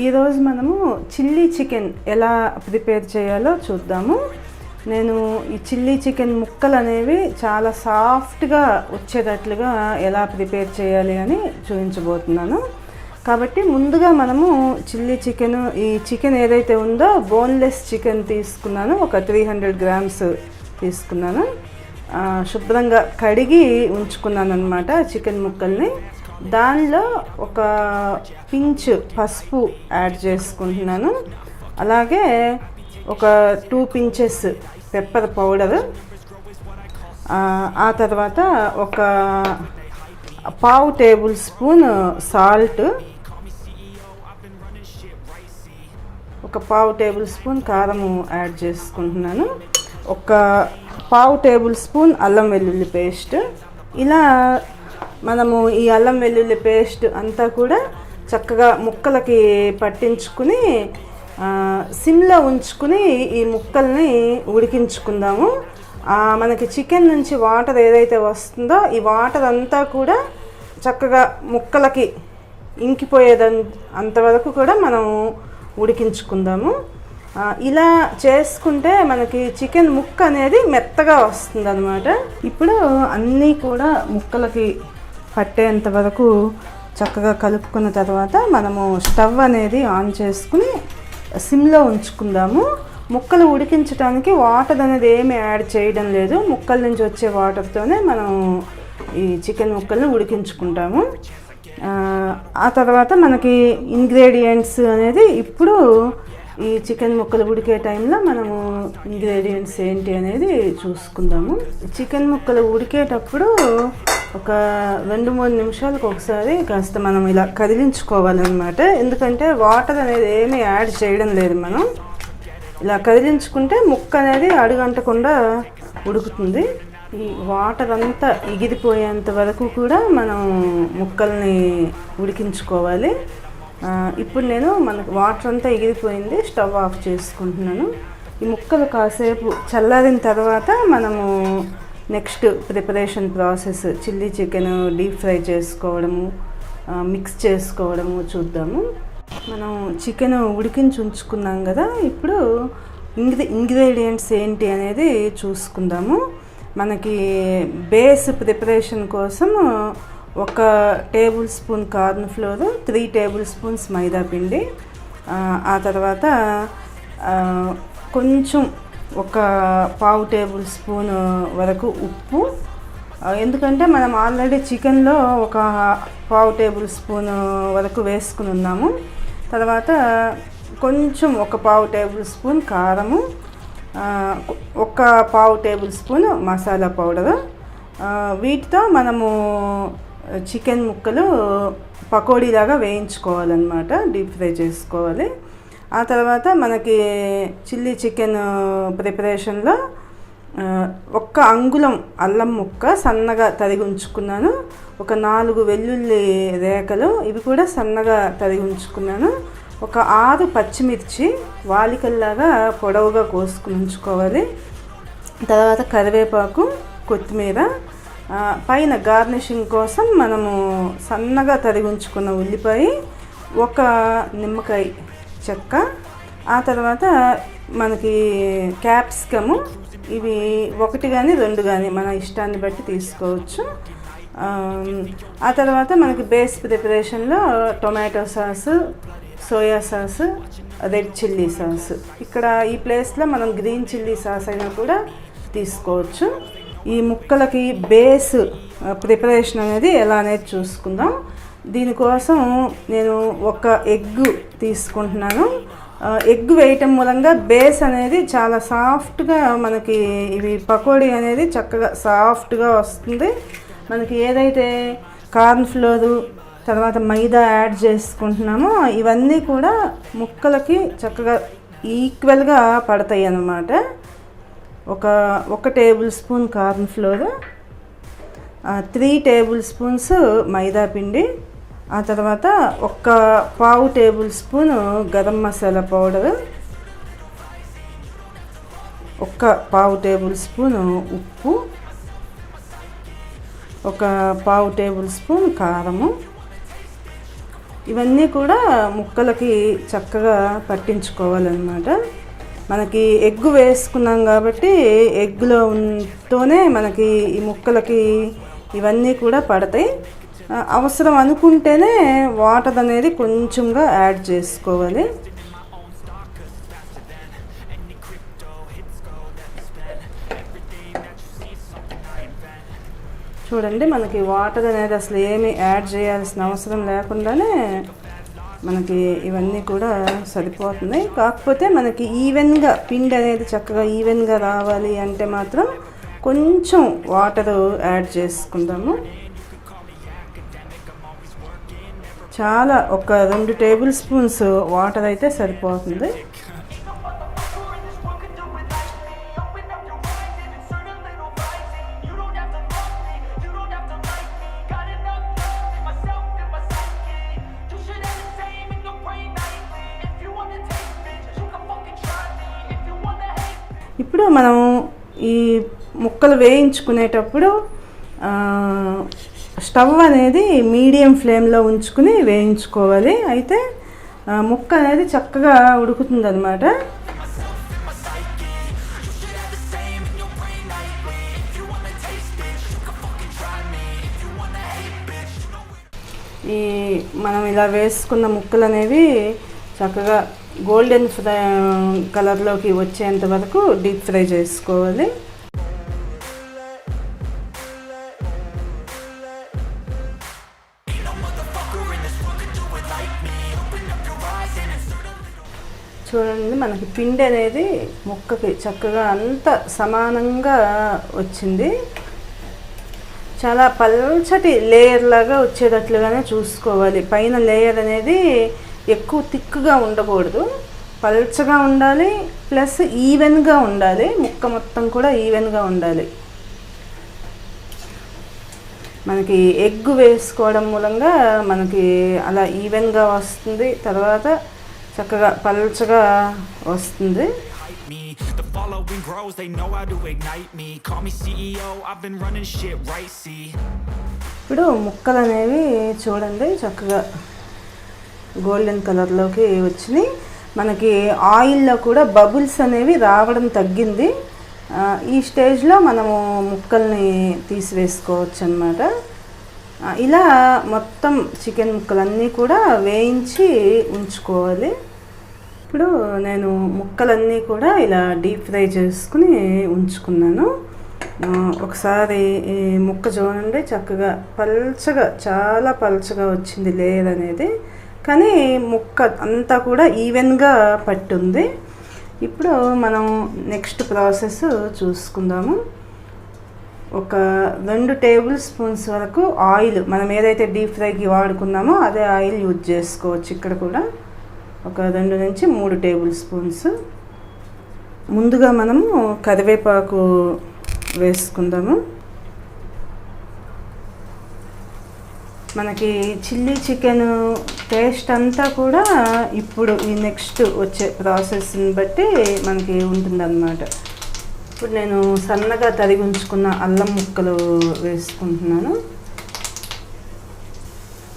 ఈరోజు మనము chilli chicken ఎలా ప్రిపేర్ చేయాలో చూద్దాము. నేను ఈ చిల్లీ చికెన్ ముక్కలు అనేవి చాలా సాఫ్ట్గా వచ్చేటట్లుగా ఎలా ప్రిపేర్ చేయాలి అని చూపించబోతున్నాను. కాబట్టి ముందుగా మనము చిల్లీ చికెన్, ఈ చికెన్ ఏదైతే ఉందో బోన్లెస్ చికెన్ తీసుకున్నాను. ఒక 300 గ్రామ్స్ తీసుకున్నాను. శుభ్రంగా కడిగి ఉంచుకున్నాను అన్నమాట చికెన్ ముక్కల్ని. దానిలో ఒక పించ్ పసుపు యాడ్ చేసుకుంటున్నాను. అలాగే ఒక 2 pinches పెప్పర్ పౌడర్, ఆ తర్వాత ఒక 1/2 టేబుల్ స్పూన్ సాల్ట్, ఒక 1/2 టేబుల్ స్పూన్ కారము యాడ్ చేసుకుంటున్నాను. ఒక 1/2 టేబుల్ స్పూన్ అల్లం వెల్లుల్లి పేస్ట్. ఇలా మనము ఈ అల్లం వెల్లుల్లి పేస్ట్ అంతా కూడా చక్కగా ముక్కలకి పట్టించుకుని సిమ్లో ఉంచుకుని ఈ ముక్కల్ని ఉడికించుకుందాము. మనకి చికెన్ నుంచి వాటర్ ఏదైతే వస్తుందో ఈ వాటర్ అంతా కూడా చక్కగా ముక్కలకి ఇంకిపోయేదంతవరకు కూడా మనం ఉడికించుకుందాము. ఇలా చేసుకుంటే మనకి చికెన్ ముక్క అనేది మెత్తగా వస్తుంది అన్నమాట. ఇప్పుడు అన్నీ కూడా ముక్కలకి పట్టేంత వరకు చక్కగా కలుపుకున్న తర్వాత మనము స్టవ్ అనేది ఆన్ చేసుకుని సిమ్లో ఉంచుకుందాము. ముక్కలు ఉడికించడానికి వాటర్ అనేది ఏమి యాడ్ చేయడం లేదు. ముక్కల నుంచి వచ్చే వాటర్తోనే మనం ఈ చికెన్ ముక్కల్ని ఉడికించుకుంటాము. ఆ తర్వాత మనకి ఇంగ్రీడియంట్స్ అనేది ఇప్పుడు ఈ చికెన్ ముక్కలు ఉడికే టైంలో మనము ఇంగ్రీడియంట్స్ ఏంటి అనేది చూసుకుందాము. చికెన్ ముక్కలు ఉడికేటప్పుడు ఒక 2-3 నిమిషాలకు ఒకసారి కాస్త మనం ఇలా కదిలించుకోవాలన్నమాట. ఎందుకంటే వాటర్ అనేది ఏమీ యాడ్ చేయడం లేదు. మనం ఇలా కదిలించుకుంటే ముక్క అనేది అడుగంటకుండా ఉడుకుతుంది. ఈ వాటర్ అంతా ఎగిరిపోయేంత వరకు కూడా మనం ముక్కల్ని ఉడికించుకోవాలి. ఇప్పుడు నేను మనకు వాటర్ అంతా ఎగిరిపోయింది, స్టవ్ ఆఫ్ చేసుకుంటున్నాను. ఈ ముక్కలు కాసేపు చల్లారిన తర్వాత మనము next preparation process chilli chicken deep fry చేసుకోవడము, మిక్స్ చేసుకోవడము చూద్దాము. మనం చికెన్ ఉడికించి ఉంచుకున్నాం కదా, ఇప్పుడు ఇంగ్రీడియంట్స్ ఏంటి అనేది చూసుకుందాము. మనకి బేస్ ప్రిపరేషన్ కోసం 1 tablespoon cornflour, 3 tablespoons మైదా పిండి, ఆ తర్వాత కొంచెం ఒక 1/2 టేబుల్ స్పూన్ వరకు ఉప్పు. ఎందుకంటే మనం ఆల్రెడీ చికెన్లో ఒక 1/2 టేబుల్ స్పూన్ వరకు వేసుకుని ఉన్నాము. తర్వాత కొంచెం ఒక 1/2 టేబుల్ స్పూన్ కారము, ఒక 1/2 టేబుల్ స్పూన్ మసాలా పౌడరు. వీటితో మనము చికెన్ ముక్కలు పకోడీలాగా వేయించుకోవాలన్నమాట, డీప్ ఫ్రై చేసుకోవాలి. ఆ తర్వాత మనకి చిల్లీ చికెన్ ప్రిపరేషన్లో 1 అంగుళం అల్లం ముక్క సన్నగా తరిగి ఉంచుకున్నాను. ఒక 4 వెల్లుల్లి రేఖలు, ఇవి కూడా సన్నగా తరిగి ఉంచుకున్నాను. ఒక 6 పచ్చిమిర్చి వాలికల్లాగా పొడవుగా కోసుకుని ఉంచుకోవాలి. తర్వాత కరివేపాకు, కొత్తిమీర, పైన గార్నిషింగ్ కోసం మనము సన్నగా తరిగి ఉంచుకున్న ఉల్లిపాయ, 1 నిమ్మకాయ చెక్క, ఆ తర్వాత మనకి క్యాప్సికము, ఇవి 1 కానీ 2 కానీ మన ఇష్టాన్ని బట్టి తీసుకోవచ్చు. ఆ తర్వాత మనకి బేస్ ప్రిపరేషన్లో tomato sauce, soya sauce, red chilli sauce. ఇక్కడ ఈ ప్లేస్లో మనం గ్రీన్ చిల్లీ సాస్ అయినా కూడా తీసుకోవచ్చు. ఈ ముక్కలకి బేస్ ప్రిపరేషన్ అనేది ఎలా అనేది చూసుకుందాం. దీనికోసం నేను 1 ఎగ్ తీసుకుంటున్నాను. ఎగ్ వేయటం మూలంగా బేస్ అనేది చాలా సాఫ్ట్గా మనకి ఇవి పకోడీ అనేది చక్కగా సాఫ్ట్గా వస్తుంది. మనకి ఏదైతే కార్న్ ఫ్లోరు తర్వాత మైదా యాడ్ చేసుకుంటున్నామో ఇవన్నీ కూడా ముక్కలకి చక్కగా ఈక్వల్గా పడతాయి అన్నమాట. ఒక tablespoon cornflour, 3 tablespoons మైదా పిండి, ఆ తర్వాత 1/2 tablespoon garam masala powder, 1/2 tablespoon ఉప్పు, 1/2 టేబుల్ స్పూన్ కారము, ఇవన్నీ కూడా ముక్కలకి చక్కగా పట్టించుకోవాలన్నమాట. మనకి ఎగ్ వేసుకున్నాం కాబట్టి ఎగ్లోతోనే మనకి ఈ ముక్కలకి ఇవన్నీ కూడా పడతాయి. అవసరం అనుకుంటేనే వాటర్ అనేది కొంచెంగా యాడ్ చేసుకోవాలి. చూడండి, మనకి వాటర్ అనేది అసలు ఏమీ యాడ్ చేయాల్సిన అవసరం లేకుండానే మనకి ఇవన్నీ కూడా సరిపోతుంది. కాకపోతే మనకి ఈవెన్గా పిండి అనేది చక్కగా ఈవెన్గా రావాలి అంటే మాత్రం కొంచెం వాటర్ యాడ్ చేసుకుందాము. చాలా ఒక 2 టేబుల్ స్పూన్స్ వాటర్ అయితే సరిపోతుంది. ఇప్పుడు మనం ఈ ముక్కలు వేయించుకునేటప్పుడు స్టవ్ అనేది మీడియం ఫ్లేమ్లో ఉంచుకుని వేయించుకోవాలి. అయితే ముక్క అనేది చక్కగా ఉడుకుతుంది అన్నమాట. ఈ మనం ఇలా వేసుకున్న ముక్కలు అనేవి చక్కగా గోల్డెన్ కలర్లోకి వచ్చేంత వరకు డీప్ ఫ్రై చేసుకోవాలి. చూడండి, మనకి పిండి అనేది ముక్కకి చక్కగా అంత సమానంగా వచ్చింది. చాలా పల్చటి లేయర్ లాగా వచ్చేటట్లుగానే చూసుకోవాలి. పైన లేయర్ అనేది ఎక్కువ థిక్గా ఉండకూడదు, పల్చగా ఉండాలి, ప్లస్ ఈవెన్గా ఉండాలి. ముక్క మొత్తం కూడా ఈవెన్గా ఉండాలి. మనకి ఎగ్ వేసుకోవడం మూలంగా మనకి అలా ఈవెన్గా వస్తుంది, తర్వాత చక్కగా పల్చగా వస్తుంది. ఇప్పుడు ముక్కలు అనేవి చూడండి చక్కగా గోల్డెన్ కలర్లోకి వచ్చినాయి. మనకి ఆయిల్లో కూడా బబుల్స్ అనేవి రావడం తగ్గింది. ఈ స్టేజ్లో మనము ముక్కల్ని తీసివేసుకోవచ్చు అన్నమాట. ఇలా మొత్తం చికెన్ ముక్కలన్నీ కూడా వేయించి ఉంచుకోవాలి. ఇప్పుడు నేను ముక్కలన్నీ కూడా ఇలా డీప్ ఫ్రై చేసుకుని ఉంచుకున్నాను. ఒకసారి ఈ ముక్క చూడండి, చక్కగా పల్చగా, చాలా పల్చగా వచ్చింది లేయర్ అనేది, కానీ ముక్క అంతా కూడా ఈవెన్గా పట్టుంది. ఇప్పుడు మనం నెక్స్ట్ ప్రాసెస్ చూసుకుందాము. ఒక 2 టేబుల్ స్పూన్స్ వరకు ఆయిల్, మనం ఏదైతే డీప్ ఫ్రైకి వాడుకున్నామో అదే ఆయిల్ యూజ్ చేసుకోవచ్చు. ఇక్కడ కూడా ఒక 2 నుంచి 3 టేబుల్ స్పూన్స్. ముందుగా మనము కరివేపాకు వేసుకుందాము. మనకి చిల్లీ చికెన్ టేస్ట్ అంతా కూడా ఇప్పుడు ఈ నెక్స్ట్ వచ్చే ప్రాసెస్ని బట్టి మనకి ఉంటుందన్నమాట. ఇప్పుడు నేను సన్నగా తరిగి ఉంచుకున్న అల్లం ముక్కలు వేసుకుంటున్నాను,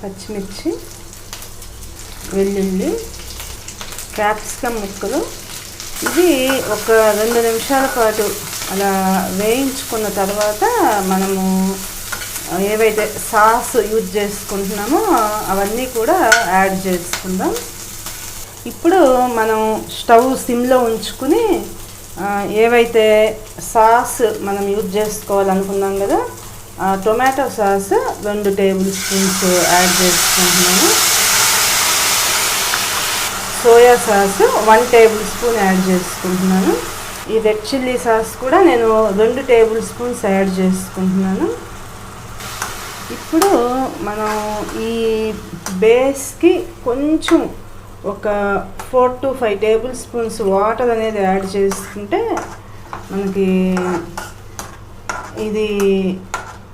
పచ్చిమిర్చి, వెల్లుల్లి, క్యాప్సికమ్ ముక్కలు. ఇది ఒక 2 నిమిషాల పాటు అలా వేయించుకున్న తర్వాత మనము ఏవైతే సాస్ యూజ్ చేసుకుంటున్నామో అవన్నీ కూడా యాడ్ చేసుకుందాం. ఇప్పుడు మనం స్టవ్ సిమ్లో ఉంచుకుని ఏవైతే సాస్ మనం యూజ్ చేసుకోవాలనుకున్నాం కదా, tomato sauce 2 tablespoons add చేసుకుంటున్నాను. Soya sauce 1 tablespoon add చేసుకుంటున్నాను. ఈ రెడ్ చిల్లీ సాస్ కూడా నేను 2 టేబుల్ స్పూన్స్ యాడ్ చేసుకుంటున్నాను. ఇప్పుడు మనం ఈ బేస్కి కొంచెం ఒక 4 to 5 టేబుల్ స్పూన్స్ వాటర్ అనేది యాడ్ చేసుకుంటే మనకి ఇది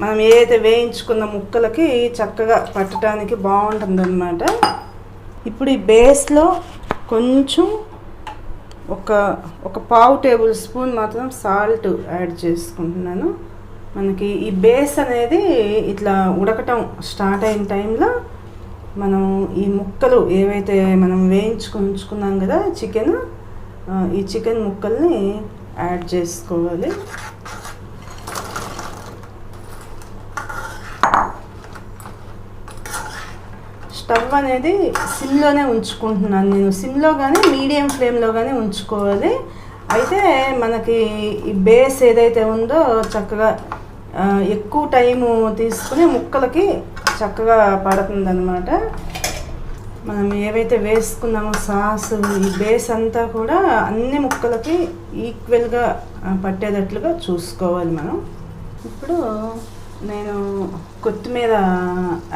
మనం ఏదైతే వేయించుకున్న ముక్కలకి చక్కగా పట్టడానికి బాగుంటుందన్నమాట. ఇప్పుడు ఈ బేస్లో కొంచెం ఒక పావు టేబుల్ స్పూన్ మాత్రం సాల్ట్ యాడ్ చేసుకుంటున్నాను. మనకి ఈ బేస్ అనేది ఇట్లా ఉడకటం స్టార్ట్ అయిన టైంలో మనం ఈ ముక్కలు ఏవైతే మనం వేయించుకొని ఉంచుకున్నాం కదా చికెన్, ఈ చికెన్ ముక్కల్ని యాడ్ చేసుకోవాలి. స్టవ్ అనేది సిమ్లోనే ఉంచుకుంటున్నాను నేను. సిమ్లో కానీ మీడియం ఫ్లేమ్లో కానీ ఉంచుకోవాలి. అయితే మనకి ఈ బేస్ ఏదైతే ఉందో చక్కగా ఎక్కువ టైము తీసుకుని ముక్కలకి చక్కగా పడుతుందన్నమాట. మనం ఏవైతే వేసుకున్నామో సాసు, ఈ బేస్ అంతా కూడా అన్ని ముక్కలకి ఈక్వల్గా పట్టేటట్లుగా చూసుకోవాలి మనం. ఇప్పుడు నేను కొత్తిమీర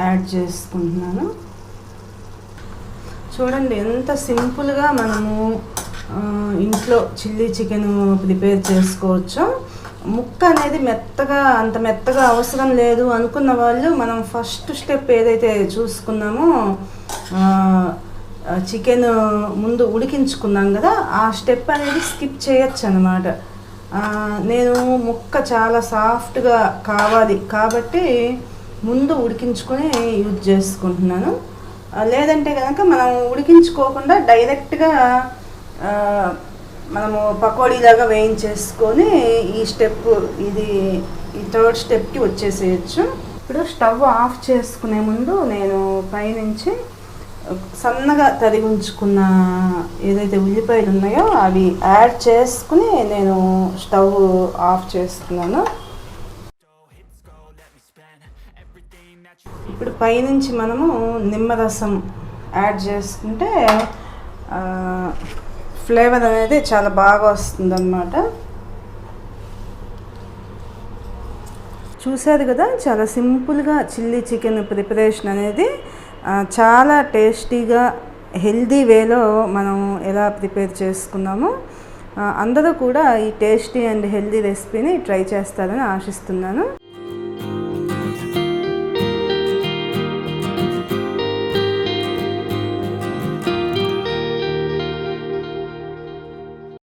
యాడ్ చేసుకుంటున్నాను. చూడండి ఎంత సింపుల్గా మనము ఇంట్లో చిల్లీ చికెన్ ప్రిపేర్ చేసుకోవచ్చు. ముక్క అనేది అంత మెత్తగా అవసరం లేదు అనుకున్న వాళ్ళు మనం ఫస్ట్ స్టెప్ ఏదైతే చూసుకున్నామో చికెన్ ముందు ఉడికించుకున్నాం కదా, ఆ స్టెప్ అనేది స్కిప్ చేయొచ్చు అన్నమాట. నేను ముక్క చాలా సాఫ్ట్గా కావాలి కాబట్టి ముందు ఉడికించుకొని యూజ్ చేసుకుంటున్నాను. లేదంటే కనుక మనం ఉడికించుకోకుండా డైరెక్ట్గా మనము పకోడీలాగా వేయించేసుకొని ఈ స్టెప్ ఈ థర్డ్ స్టెప్కి వచ్చేసేయచ్చు. ఇప్పుడు స్టవ్ ఆఫ్ చేసుకునే ముందు నేను పైనుంచి సన్నగా తరిగి ఉంచుకున్న ఏదైతే ఉల్లిపాయలు ఉన్నాయో అవి యాడ్ చేసుకుని నేను స్టవ్ ఆఫ్ చేస్తున్నాను. ఇప్పుడు పైనుంచి మనము నిమ్మరసం యాడ్ చేసుకుంటే ఫ్లేవర్ అనేది చాలా బాగా వస్తుందన్నమాట. చూసారు కదా, చాలా సింపుల్గా చిల్లీ చికెన్ ప్రిపరేషన్ అనేది చాలా టేస్టీగా హెల్దీ వేలో మనం ఎలా ప్రిపేర్ చేసుకున్నామో అందరూ కూడా ఈ టేస్టీ అండ్ హెల్దీ రెసిపీని ట్రై చేస్తారని ఆశిస్తున్నాను.